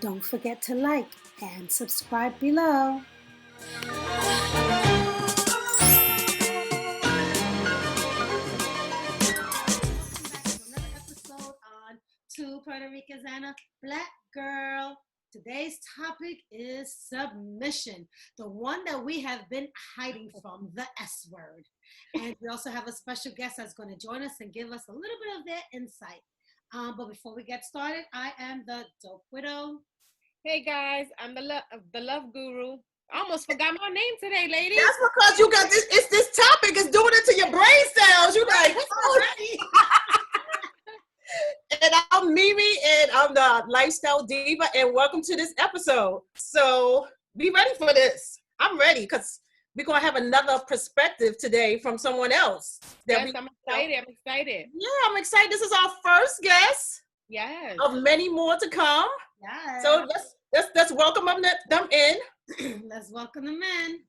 Don't forget to like and subscribe below. Another episode on Two Puerto Ricans and a Black Girl. Today's topic is submission, the one that we have been hiding from, the S word. And we also have a special guest that's going to join us and give us a little bit of their insight. But before we get started, I am the Dope Widow. Hey guys, I'm the love guru. I almost forgot my name today, ladies. That's because you got this. It's this topic is doing it to your brain cells. You like, already. And I'm Mimi, and I'm the lifestyle diva, and welcome to this episode. So be ready for this. I'm ready because we're gonna have another perspective today from someone else. Yes, I'm excited. Yeah, I'm excited. This is our first guest. Yes. Of many more to come. Yes. So let's welcome them in. Let's welcome them in.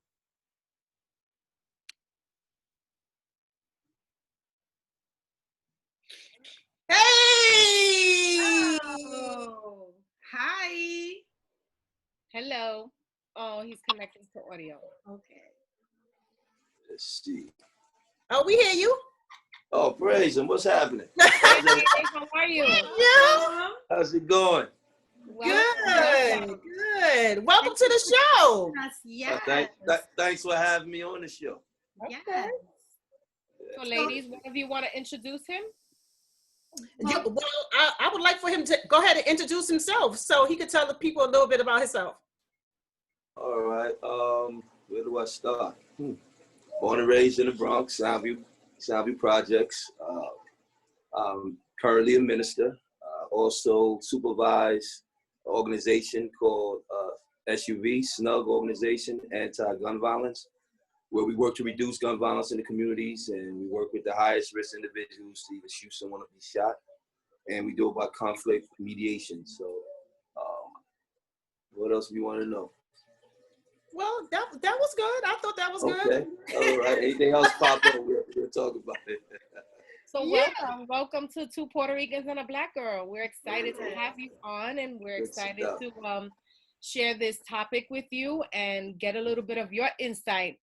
Hey! Oh, hi. Hello. Oh, he's connecting to audio. Okay. Let's see. Oh, we hear you. Oh, praise him. What's happening? Hey, how are you? Yeah. How's it going? Good. Welcome to the show. Yes. Thanks for having me on the show. Yes. So, ladies, whatever you want to introduce him? Well, I would like for him to go ahead and introduce himself so he could tell the people a little bit about himself. All right. Where do I start? Born and raised in the Bronx, Soundview Projects. I'm currently a minister. Also supervise an organization called SUV, SNUG organization, Anti-Gun Violence, where we work to reduce gun violence in the communities, and we work with the highest risk individuals to either shoot someone or be shot. And we do it by conflict mediation. So what else do you want to know? Well, that was good. I thought that was good. Okay. All right. Anything else pop up, we'll talk about it. So welcome to Two Puerto Ricans and a Black Girl. We're excited to have you on, and we're excited to share this topic with you and get a little bit of your insight.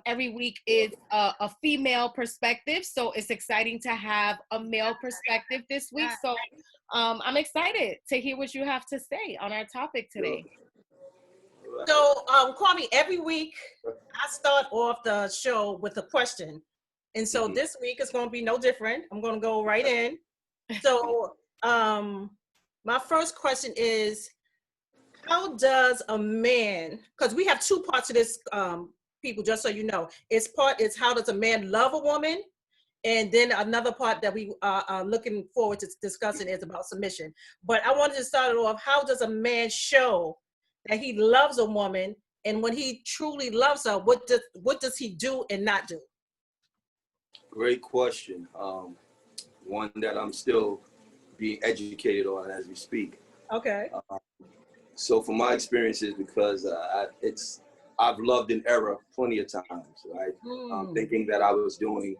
Every week is a female perspective, so it's exciting to have a male perspective this week. So I'm excited to hear what you have to say on our topic today. So, Kwame, every week I start off the show with a question. And so this week is going to be no different. I'm going to go right in. So my first question is, how does a man, because we have two parts of this, people, just so you know. It's how does a man love a woman? And then another part that we are looking forward to discussing is about submission. But I wanted to start it off, how does a man show that he loves a woman? And when he truly loves her, what does he do and not do? Great question. One that I'm still being educated on as we speak. Okay. So from my experiences, because I've loved in error plenty of times, right? Thinking that I was doing,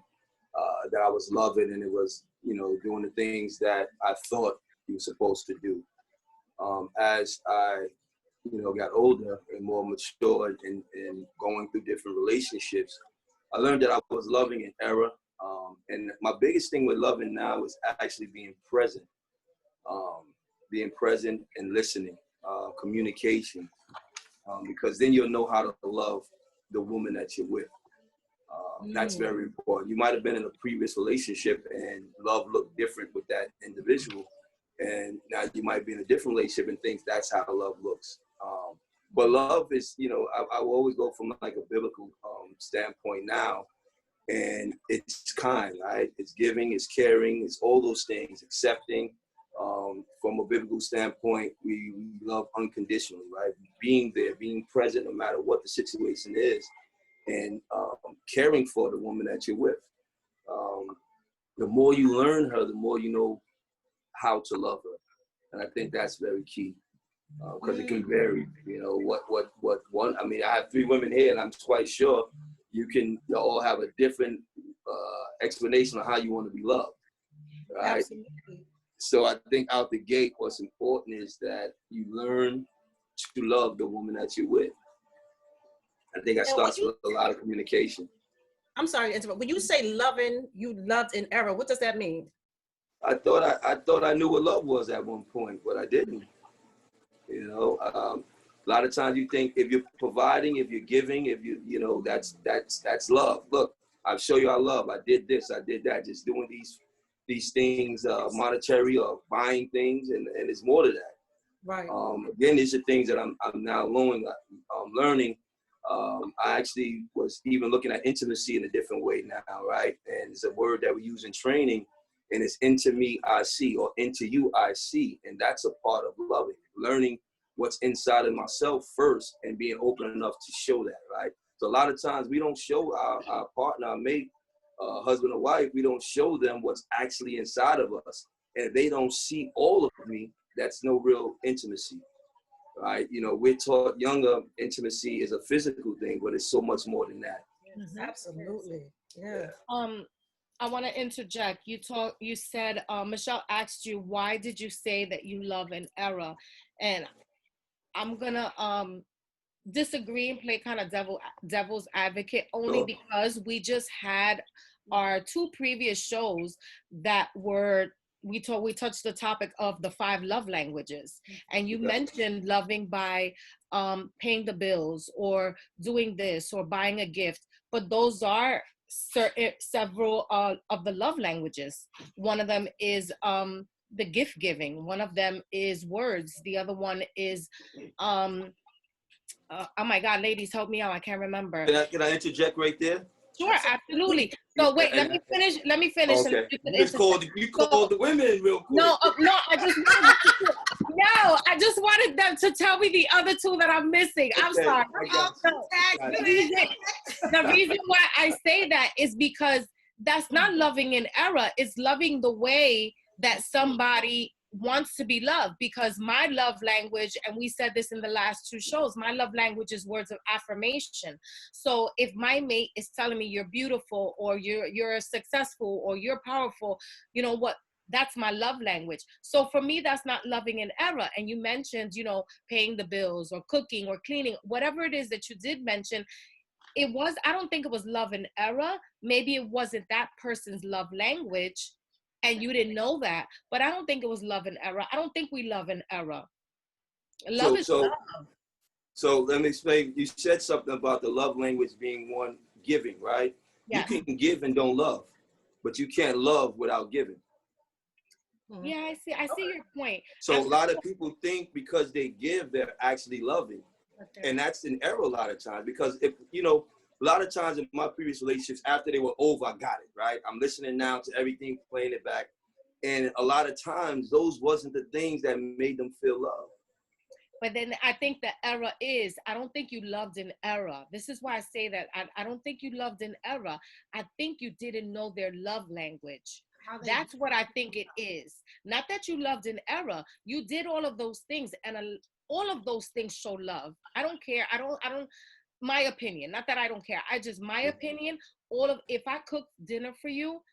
that I was loving, and it was, doing the things that I thought you were supposed to do. As I, got older and more mature and going through different relationships, I learned that I was loving in error. And my biggest thing with loving now is actually being present and listening, communication, because then you'll know how to love the woman that you're with. That's very important. You might have been in a previous relationship and love looked different with that individual. And now you might be in a different relationship and think that's how love looks. But love is, I will always go from like a biblical standpoint now. And it's kind, right? It's giving, it's caring, it's all those things, accepting. From a biblical standpoint, we love unconditionally, right? Being there, being present no matter what the situation is, and caring for the woman that you're with. The more you learn her, the more you know how to love her. And I think that's very key. Because it can vary, what one, I have 3 women here, and I'm quite sure you all have a different explanation of how you want to be loved, right? Absolutely. So I think out the gate, what's important is that you learn to love the woman that you're with. I think that starts with a lot of communication. I'm sorry to interrupt. When you say loving, you loved in error, what does that mean? I thought I knew what love was at one point, but I didn't. You know, a lot of times you think if you're providing, if you're giving, if you that's love. Look, I'll show you our love. I did this, I did that. Just doing these things, monetary or buying things, and it's more to that. Right. Again, these are things that I'm now learning. I actually was even looking at intimacy in a different way now, right? And it's a word that we use in training, and it's into me I see, or into you I see, and that's a part of loving, learning what's inside of myself first, and being open enough to show that, right? So a lot of times we don't show our partner, our mate, husband or wife, we don't show them what's actually inside of us, and if they don't see all of me, that's no real intimacy. Right, you know, we're taught younger intimacy is a physical thing, but it's so much more than that. Mm-hmm. Absolutely, yeah. I want to interject. You said Michelle asked you, why did you say that you love an era? And I'm gonna disagree and play kind of devil's advocate, only because we just had our 2 previous shows that were. We touched the topic of the 5 love languages, and you mentioned loving by paying the bills or doing this or buying a gift, but those are several of the love languages. One of them is the gift giving. One of them is words. The other one is oh my God, ladies, help me out. I can't remember. Can I interject right there? Sure, absolutely. So wait, let me finish. Okay. You called the women real quick. No, I just wanted them to tell me the other 2 that I'm missing. I'm sorry. The reason why I say that is because that's not loving in error. It's loving the way that somebody wants to be loved, because my love language, and we said this in the last 2 shows, my love language is words of affirmation. So if my mate is telling me you're beautiful, or you're successful, or you're powerful, you know what, that's my love language. So for me, that's not loving in error. And you mentioned, paying the bills or cooking or cleaning, whatever it is that you did mention, I don't think it was love in error. Maybe it wasn't that person's love language, and you didn't know that, but I don't think it was love and error. I don't think we love in error. Love is love. So let me explain. You said something about the love language being one, giving, right? Yeah. You can give and don't love, but you can't love without giving. Yeah, I see your point. So a lot of people think because they give, they're actually loving. Okay. And that's an error a lot of times, because if, a lot of times in my previous relationships, after they were over, I got it, right? I'm listening now to everything, playing it back. And a lot of times, those wasn't the things that made them feel love. But then I think the error is, I don't think you loved in error. This is why I say that. I don't think you loved in error. I think you didn't know their love language. That's what I think it is. Not that you loved in error. You did all of those things, and all of those things show love. I don't care. I don't. My opinion, not that I don't care. My opinion, if I cook dinner for you,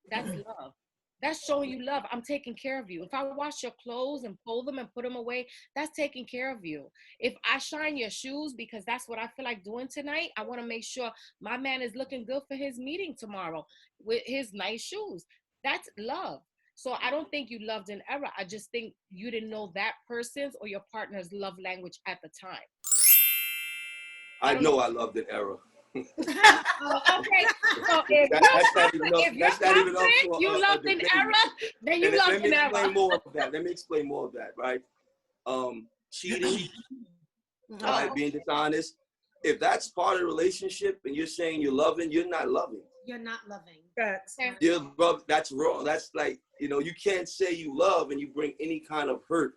that's love. That's showing you love. I'm taking care of you. If I wash your clothes and fold them and put them away, that's taking care of you. If I shine your shoes because that's what I feel like doing tonight, I want to make sure my man is looking good for his meeting tomorrow with his nice shoes. That's love. So I don't think you loved in error. I just think you didn't know that person's or your partner's love language at the time. I know I loved in error. Okay, so if you loved in error, then you loved in error. Let me explain more of that, right? Cheating, being dishonest. If that's part of the relationship and you're saying you're loving, you're not loving. You're not loving. That's wrong. That's like, you can't say you love and you bring any kind of hurt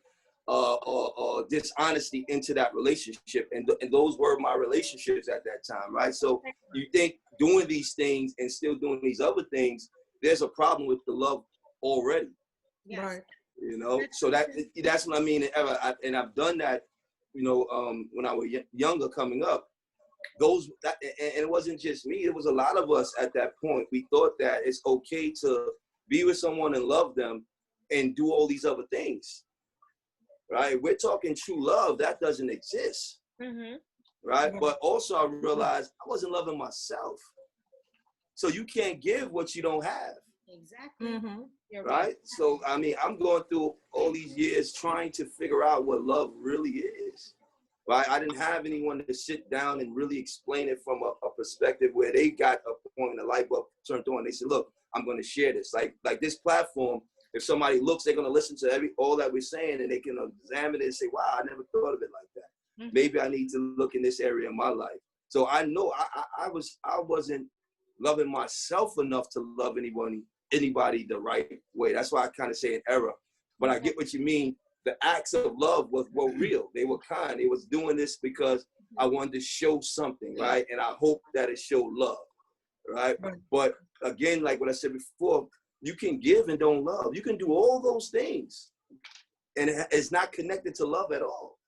or dishonesty into that relationship. And those were my relationships at that time, right? So you think doing these things and still doing these other things, there's a problem with the love already. Yes. Right. So that's what I mean. And I've done that, when I was younger coming up. And it wasn't just me. It was a lot of us at that point. We thought that it's okay to be with someone and love them and do all these other things, right? We're talking true love. That doesn't exist, right? But also I realized I wasn't loving myself. So you can't give what you don't have. Exactly. Right? So, I mean, I'm going through all these years trying to figure out what love really is. Right? I didn't have anyone to sit down and really explain it from a perspective where they got a point in the light bulb turned on. They said, look, I'm going to share this. Like this platform, if somebody looks, they're going to listen to all that we're saying, and they can examine it and say, wow, I never thought of it like that. Maybe I need to look in this area of my life. So I know I wasn't loving myself enough to love anybody the right way. That's why I kind of say an error. But I get what you mean. The acts of love were real. They were kind. They was doing this because I wanted to show something, right? And I hope that it showed love, right? But again, like what I said before, you can give and don't love. You can do all those things, and it's not connected to love at all.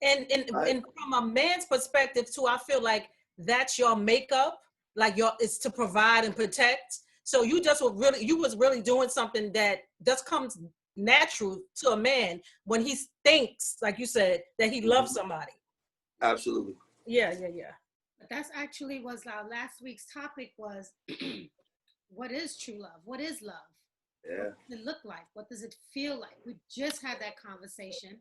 And from a man's perspective too, I feel like that's your makeup. Like it's to provide and protect. So you was really doing something that just comes natural to a man when he thinks, like you said, that he loves somebody. Absolutely. Yeah. But that's actually was our last week's topic was what is true love? What is love? Yeah. What does it look like? What does it feel like? We just had that conversation.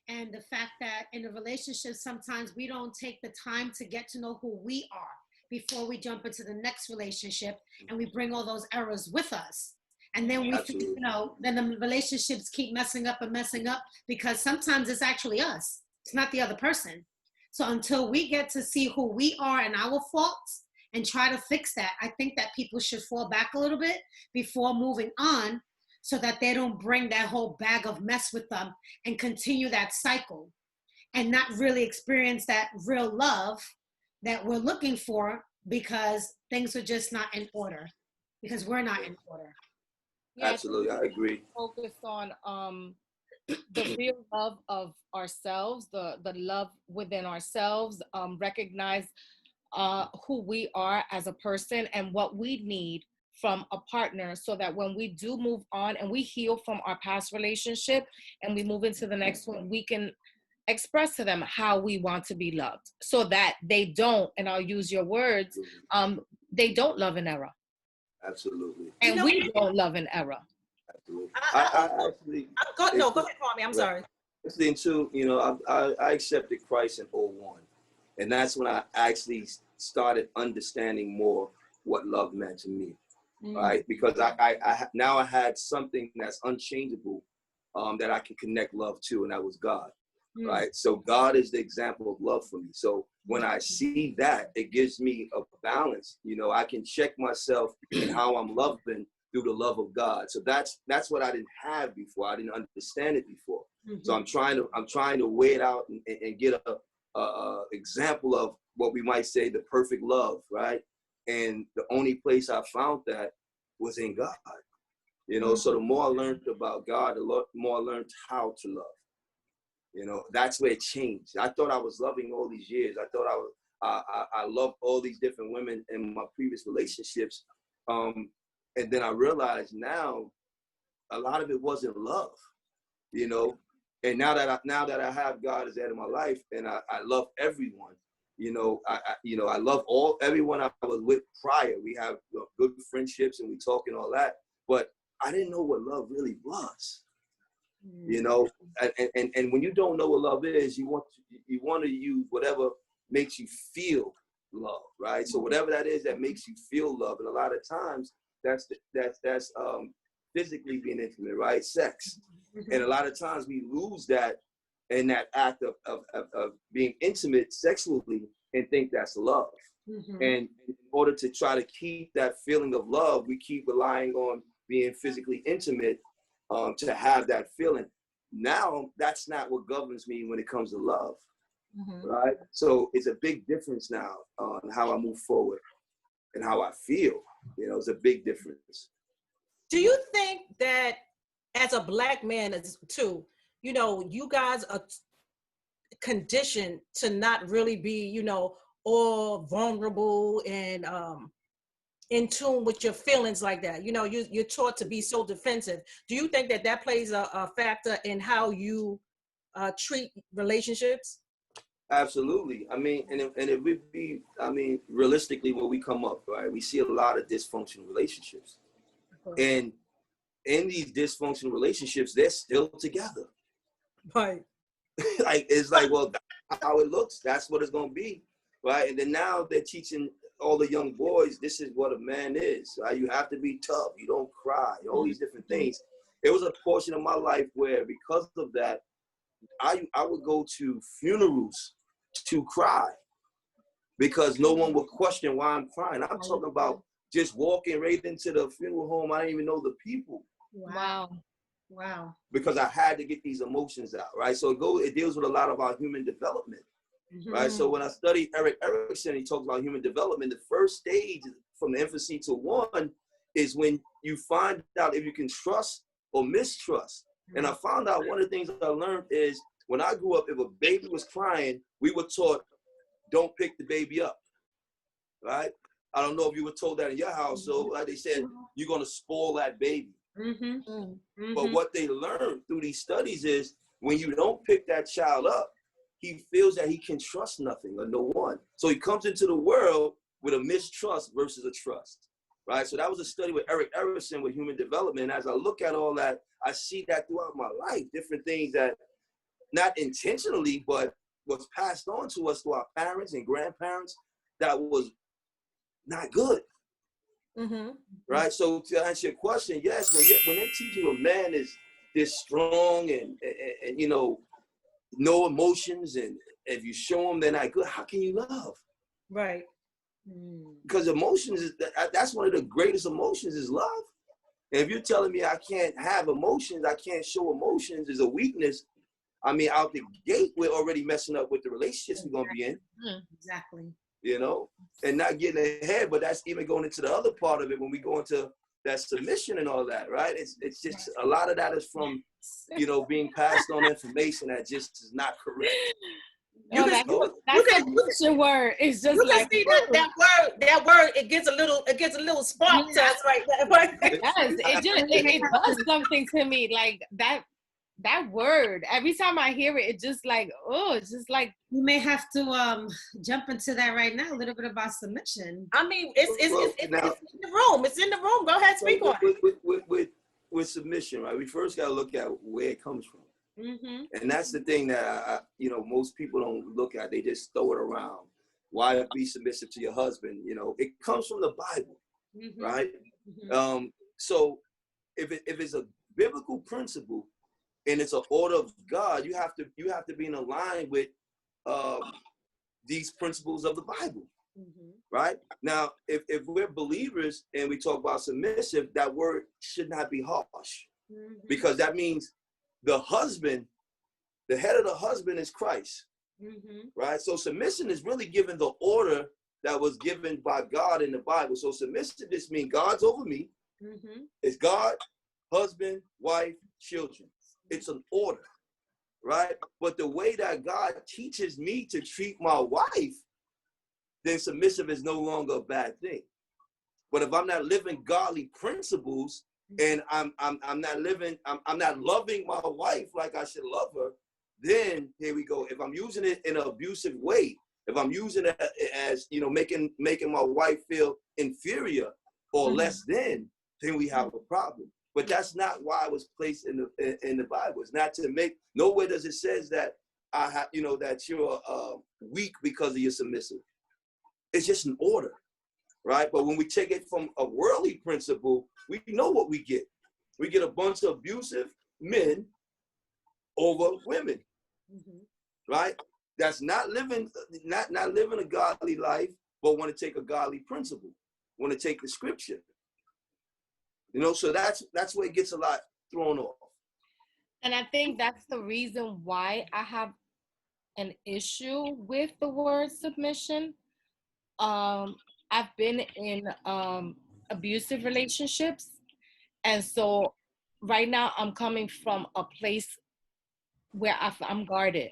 And the fact that in a relationship, sometimes we don't take the time to get to know who we are before we jump into the next relationship, and we bring all those errors with us. And then then the relationships keep messing up because sometimes it's actually us. It's not the other person. So until we get to see who we are and our faults and try to fix that, I think that people should fall back a little bit before moving on so that they don't bring that whole bag of mess with them and continue that cycle and not really experience that real love that we're looking for because things are just not in order, because we're not in order. Yeah, absolutely, I agree. Focus on the real love of ourselves, the love within ourselves, recognize who we are as a person and what we need from a partner, so that when we do move on and we heal from our past relationship and we move into the next one, we can express to them how we want to be loved, so that they don't, and I'll use your words, they don't love in error. Absolutely. And we don't love in error. Absolutely. I actually... Go ahead, Kwame, I'm sorry. Listening to, I accepted Christ in 2001. And that's when I actually started understanding more what love meant to me, right? Because I now I had something that's unchangeable that I can connect love to, and that was God. Right. So God is the example of love for me. So when I see that, it gives me a balance. I can check myself in how I'm loving through the love of God. So that's what I didn't have before. I didn't understand it before. So I'm trying to weigh it out and get a example of what we might say the perfect love, right? And the only place I found that was in God. So the more I learned about God, the more I learned how to love. That's where it changed. I thought I was loving all these years. I thought I loved all these different women in my previous relationships. And then I realized now a lot of it wasn't love, And now that I have God as the head of my life, and I love everyone, I love everyone I was with prior. We have good friendships and we talk and all that, but I didn't know what love really was. And when you don't know what love is, you want to use whatever makes you feel love, right? So whatever that is that makes you feel love, and a lot of times that's physically being intimate, right? Sex, and a lot of times we lose that in that act of being intimate sexually and think that's love. And in order to try to keep that feeling of love, we keep relying on being physically intimate to have that feeling. Now, that's not what governs me when it comes to love, right? So it's a big difference now on how I move forward and how I feel. It's a big difference. Do you think that as a Black man too, you guys are conditioned to not really be, all vulnerable and in tune with your feelings like that. You know, you're taught to be so defensive. Do you think that that plays a factor in how you treat relationships? Absolutely. I mean, and it would be, I mean, realistically, when we come up, right, we see a lot of dysfunctional relationships. And in these dysfunctional relationships, they're still together. Right. Like, it's like, well, that's how it looks. That's what it's going to be. Right. And then now they're teaching all the young boys, this is what a man is. Right? You have to be tough. You don't cry. All these different things. It was a portion of my life where, because of that, I would go to funerals to cry because no one would question why I'm crying. I'm talking about just walking right into the funeral home. I didn't even know the people. Wow. Because I had to get these emotions out, right? So it deals with a lot of our human development, right? So when I studied Erik Erikson, he talks about human development. The first stage from the infancy to one is when you find out if you can trust or mistrust. And I found out one of the things I learned is when I grew up, if a baby was crying, we were taught, don't pick the baby up, right? I don't know if you were told that in your house. So like they said, you're going to spoil that baby. But what they learned through these studies is when you don't pick that child up, he feels that he can trust nothing or no one. So he comes into the world with a mistrust versus a trust, right? So that was a study with Erik Erikson with human development. As I look at all that, I see that throughout my life, different things that not intentionally, but was passed on to us through our parents and grandparents that was not good. Right. So to answer your question, yes, when they teach you a man is this strong and you know, no emotions, and if you show them they're not good, how can you love? Right. Because emotions is that's one of the greatest emotions is love. And if you're telling me I can't have emotions, I can't show emotions is a weakness, I mean, out the gate, we're already messing up with the relationships we're gonna be in. Exactly. You know, and not getting ahead, but that's even going into the other part of it when we go into that submission and all that, right? It's just a lot of that is from, you know, being passed on information that just is not correct. That's a word. It's just you like can see that word. It gets a little spark to us right there. Yes, it does something to me. Like that word. Every time I hear it, it just like, oh, it's just like you may have to jump into that right now. A little bit about submission. I mean, it's in the room. It's in the room. Go ahead, speak on it. With submission, right? We first got to look at where it comes from. And that's the thing that you know, most people don't look at. They just throw it around. Why be submissive to your husband? You know, it comes from the Bible, right? So if it's a biblical principle and it's an order of God, you have to be in line with these principles of the Bible, right? Now, if we're believers and we talk about submissive, that word should not be harsh, because that means the husband, the head of the husband is Christ, right? So submission is really given the order that was given by God in the Bible. So submissive just means God's over me. It's God, husband, wife, children. It's an order, right? But the way that God teaches me to treat my wife, then submissive is no longer a bad thing. But if I'm not living godly principles and I'm not loving my wife like I should love her, then here we go. If I'm using it in an abusive way, if I'm using it as, you know, making my wife feel inferior or less than, then we have a problem. But that's not why it was placed in the Bible. It's not to make. Nowhere does it says that that you're weak because of your submissive. It's just an order, right? But when we take it from a worldly principle, we know what we get. We get a bunch of abusive men over women, right? That's not living a godly life, but want to take a godly principle, want to take the scripture. You know, so that's where it gets a lot thrown off. And I think that's the reason why I have an issue with the word submission. I've been in abusive relationships, and so right now I'm coming from a place where I'm guarded.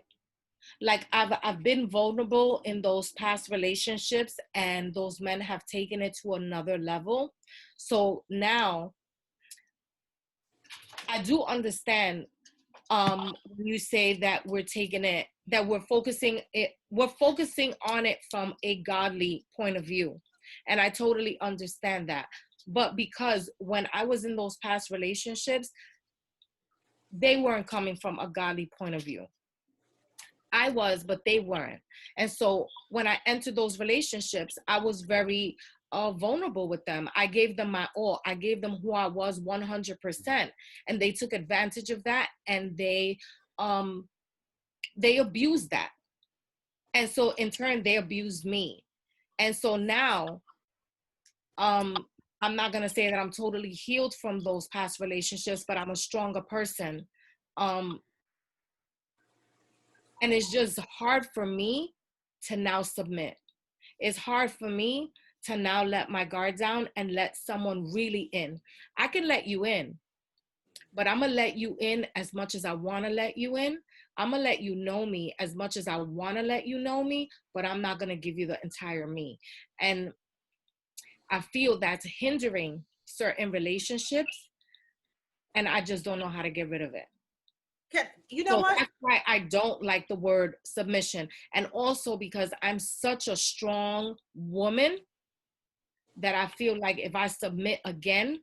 Like I've been vulnerable in those past relationships, and those men have taken it to another level. So now I do understand when you say that we're focusing on it from a godly point of view. And I totally understand that. But because when I was in those past relationships, they weren't coming from a godly point of view. I was, but they weren't. And so when I entered those relationships, I was very vulnerable with them. I gave them my all. I gave them who I was 100%. And they took advantage of that, and they abused that. And so in turn, they abused me. And so now, I'm not going to say that I'm totally healed from those past relationships, but I'm a stronger person. And it's just hard for me to now submit. It's hard for me to now let my guard down and let someone really in. I can let you in, but I'm going to let you in as much as I want to let you in. I'm going to let you know me as much as I want to let you know me, but I'm not going to give you the entire me. And I feel that's hindering certain relationships, and I just don't know how to get rid of it. You know what? That's why I don't like the word submission. And also because I'm such a strong woman that I feel like if I submit again,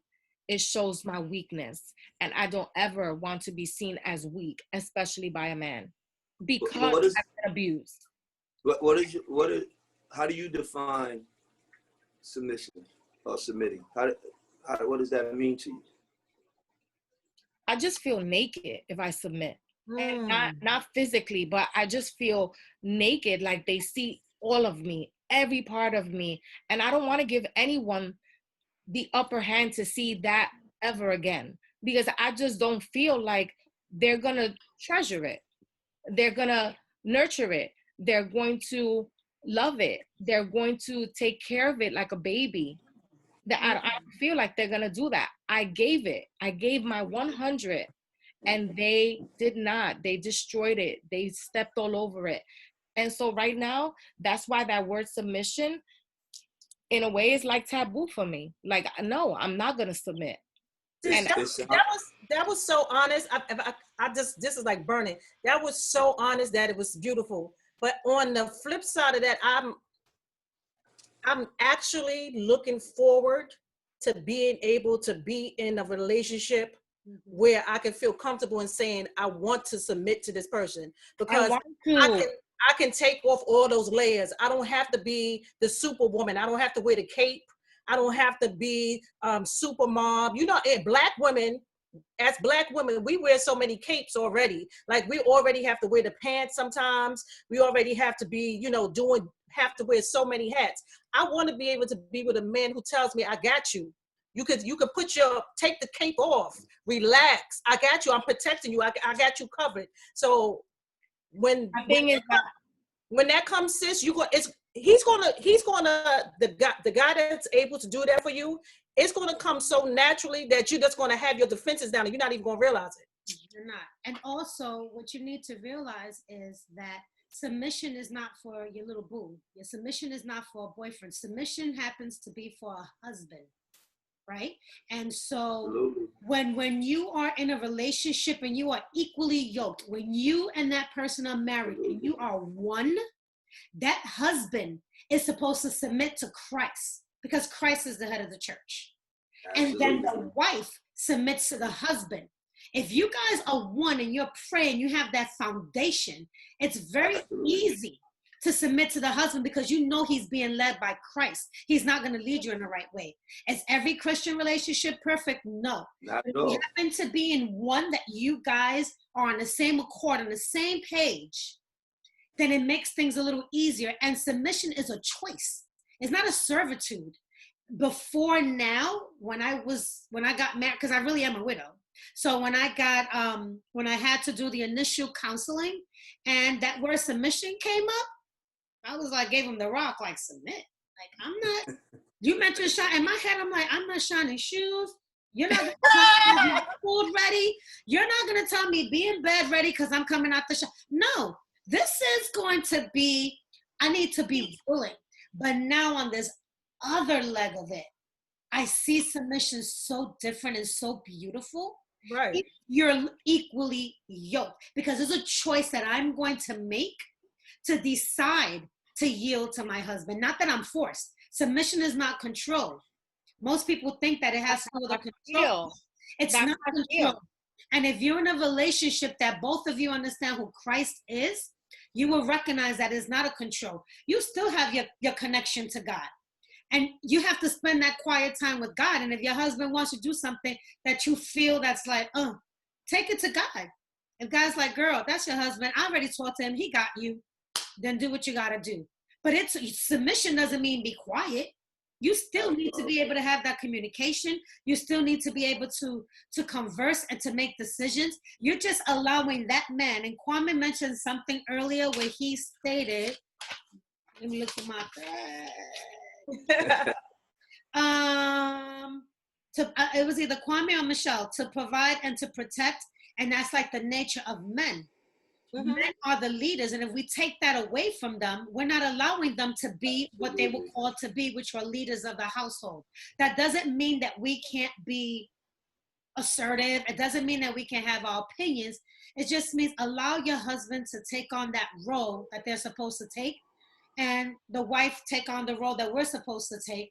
it shows my weakness. And I don't ever want to be seen as weak, especially by a man, because I've been abused. How do you define submission or submitting? What does that mean to you? I just feel naked if I submit. And not physically, but I just feel naked, like they see all of me, every part of me. And I don't want to give anyone the upper hand to see that ever again, because I just don't feel like they're going to treasure it. They're going to nurture it. They're going to love it. They're going to take care of it like a baby. That I don't feel like they're going to do that. I gave it. I gave my 100, and they did not. They destroyed it. They stepped all over it. And so right now, that's why that word submission, in a way, is like taboo for me. Like, no, I'm not going to submit. And that was so honest. This is like burning. That was so honest that it was beautiful. But on the flip side of that, I'm actually looking forward to being able to be in a relationship where I can feel comfortable in saying I want to submit to this person, because I can take off all those layers. I don't have to be the superwoman. I don't have to wear the cape. I don't have to be super mom. You know, as black women, we wear so many capes already. Like, we already have to wear the pants sometimes. We already have to be, have to wear so many hats. I want to be able to be with a man who tells me, I got you. You could take the cape off, relax. I got you. I'm protecting you. I got you covered. So when that comes, sis, the guy that's able to do that for you, it's going to come so naturally that you're just going to have your defenses down and you're not even going to realize it. You're not. And also what you need to realize is that submission is not for your little boo. Your submission is not for a boyfriend. Submission happens to be for a husband, right? And so when you are in a relationship and you are equally yoked, when you and that person are married and you are one, that husband is supposed to submit to Christ, because Christ is the head of the church. Absolutely. And then the wife submits to the husband. If you guys are one and you're praying, you have that foundation, it's very easy to submit to the husband, because you know he's being led by Christ. He's not going to lead you in the right way. Is every Christian relationship perfect? No. But if you happen to be in one that you guys are on the same accord, on the same page, then it makes things a little easier. And submission is a choice. It's not a servitude. Before now, when I got married, because I really am a widow. So when I had to do the initial counseling and that word submission came up, I was like, gave him the rock, like, submit. Like, I'm not, you mentioned shine. In my head, I'm like, I'm not shining shoes. You're not going to tell me food ready. You're not going to tell me be in bed ready because I'm coming out the shop. No, This is going to be, I need to be willing. But now on this other leg of it, I see submission so different and so beautiful. Right. You're equally yoked because it's a choice that I'm going to make to decide to yield to my husband. Not that I'm forced. Submission is not control. Most people think that it has to do with control. It's not control. And if you're in a relationship that both of you understand who Christ is, you will recognize that it's not a control. You still have your connection to God. And you have to spend that quiet time with God. And if your husband wants to do something that you feel that's like, take it to God. If God's like, girl, that's your husband. I already talked to him. He got you. Then do what you got to do. But submission doesn't mean be quiet. You still need to be able to have that communication. You still need to be able to converse and to make decisions. You're just allowing that man. And Kwame mentioned something earlier where he stated, let me look for my it was either Kwame or Michelle, to provide and to protect, and that's like the nature of men. Mm-hmm. Men are the leaders, and if we take that away from them, we're not allowing them to be what they were called to be, which were leaders of the household. That doesn't mean that we can't be assertive. It doesn't mean that we can have our opinions. It just means allow your husband to take on that role that they're supposed to take, and the wife take on the role that we're supposed to take,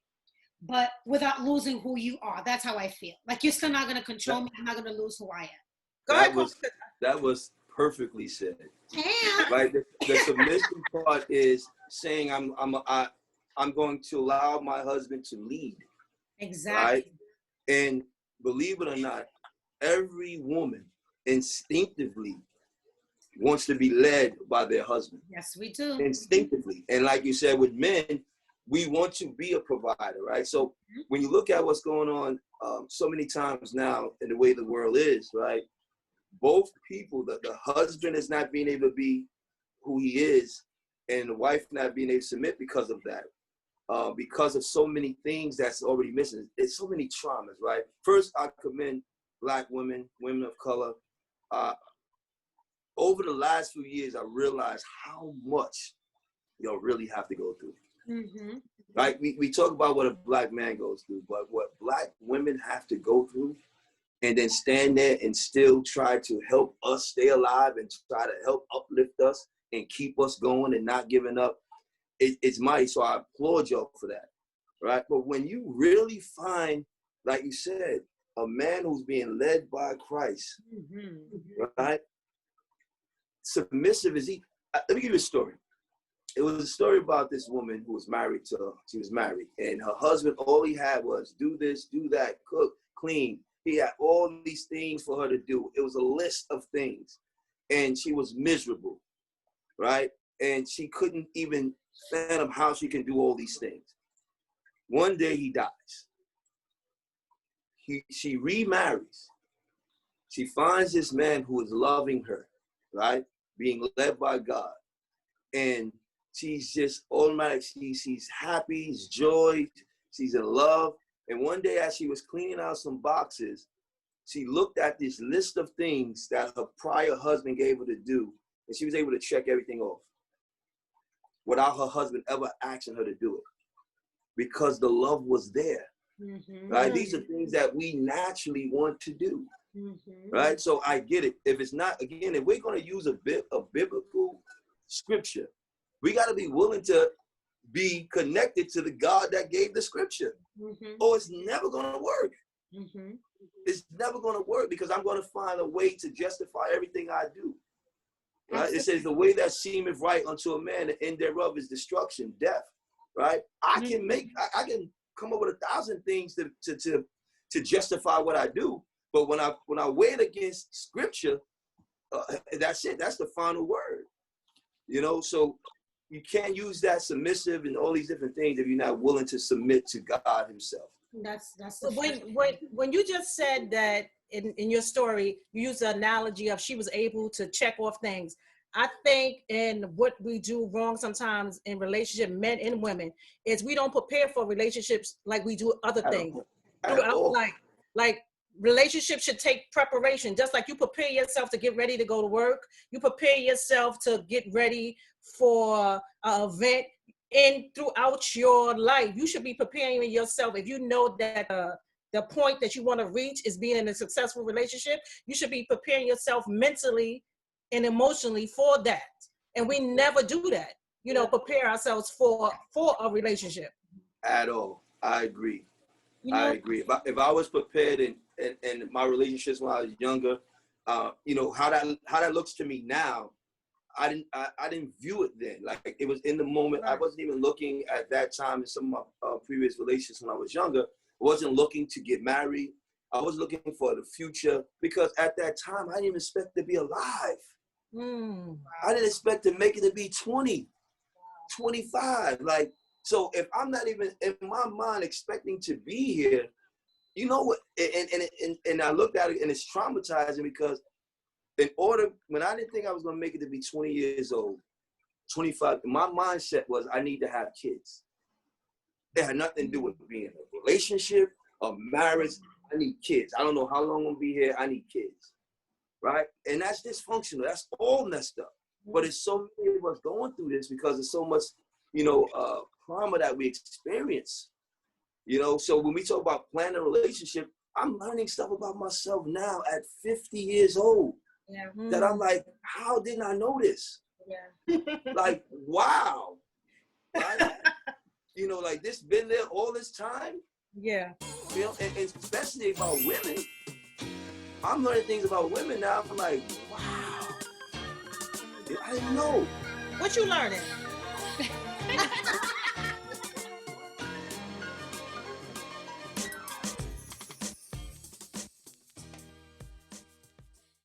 but without losing who you are. That's how I feel. Like, you're still not going to control me. I'm not going to lose who I am. That was perfectly said. Damn. Right? The submission part is saying I'm going to allow my husband to lead. Exactly. Right? And believe it or not, every woman instinctively wants to be led by their husband. Yes, we do. Instinctively. And like you said, with men, we want to be a provider, right? So when you look at what's going on so many times now in the way the world is, right? Both people, the husband is not being able to be who he is, and the wife not being able to submit because of that, because of so many things that's already missing. It's so many traumas, right? First, I commend Black women, women of color. Over the last few years, I realized how much y'all really have to go through. Mm-hmm. Right? We talk about what a Black man goes through, but what Black women have to go through, and then stand there and still try to help us stay alive and try to help uplift us and keep us going and not giving up, it's mighty. So I applaud y'all for that, right? But when you really find, like you said, a man who's being led by Christ, right? Submissive is he. Let me give you a story. It was a story about this woman who was married she was married, and her husband, all he had was do this, do that, cook, clean. He had all these things for her to do. It was a list of things, and she was miserable, right? And she couldn't even fathom how she can do all these things. One day he dies. She remarries. She finds this man who is loving her, right? Being led by God. And she's just automatic. She's happy, she's joy, she's in love. And one day as she was cleaning out some boxes, she looked at this list of things that her prior husband gave her to do, and she was able to check everything off without her husband ever asking her to do it, because the love was there. Right? These are things that we naturally want to do. Right? So I get it. If it's not, again, if we're going to use a biblical scripture, we got to be willing to be connected to the God that gave the scripture. Or it's never going to work. It's never going to work, because I'm going to find a way to justify everything I do. Right? It says the way that seemeth right unto a man, the end thereof is destruction, death. Right? I can come up with 1,000 things to justify what I do. But when I weigh it against scripture, that's it. That's the final word. You know, so you can't use that submissive and all these different things if you're not willing to submit to God himself. That's when you just said that in your story, you used the analogy of she was able to check off things. I think in what we do wrong sometimes in relationship, men and women, is we don't prepare for relationships like we do other things. Like relationships should take preparation, just like you prepare yourself to get ready to go to work. You prepare yourself to get ready for an event. And throughout your life, you should be preparing yourself. If you know that the point that you want to reach is being in a successful relationship, you should be preparing yourself mentally and emotionally for that. And we never do that, you know, prepare ourselves for a relationship. At all. I agree. You know? I agree. If I was prepared in my relationships when I was younger, you know, how that looks to me now, I didn't view it then. Like, it was in the moment. Right. I wasn't even looking at that time in some of my previous relationships when I was younger. I wasn't looking to get married. I was looking for the future, because at that time, I didn't even expect to be alive. I didn't expect to make it to be 20, 25. Like, so if I'm not even in my mind expecting to be here, you know what? And I looked at it, and it's traumatizing, because when I didn't think I was going to make it to be 20 years old, 25, my mindset was I need to have kids. It had nothing to do with being in a relationship or marriage. I need kids. I don't know how long I'm going to be here. I need kids, right? And that's dysfunctional. That's all messed up. But it's so many of us going through this because there's so much, you know, trauma that we experience. You know, so when we talk about planning a relationship, I'm learning stuff about myself now at 50 years old. Yeah. That I'm like, how didn't I know this? Yeah. Like, wow. Right? You know, like, this been there all this time. Yeah. You know, and especially about women. I'm learning things about women now. I'm like, wow. I didn't know. What you learning?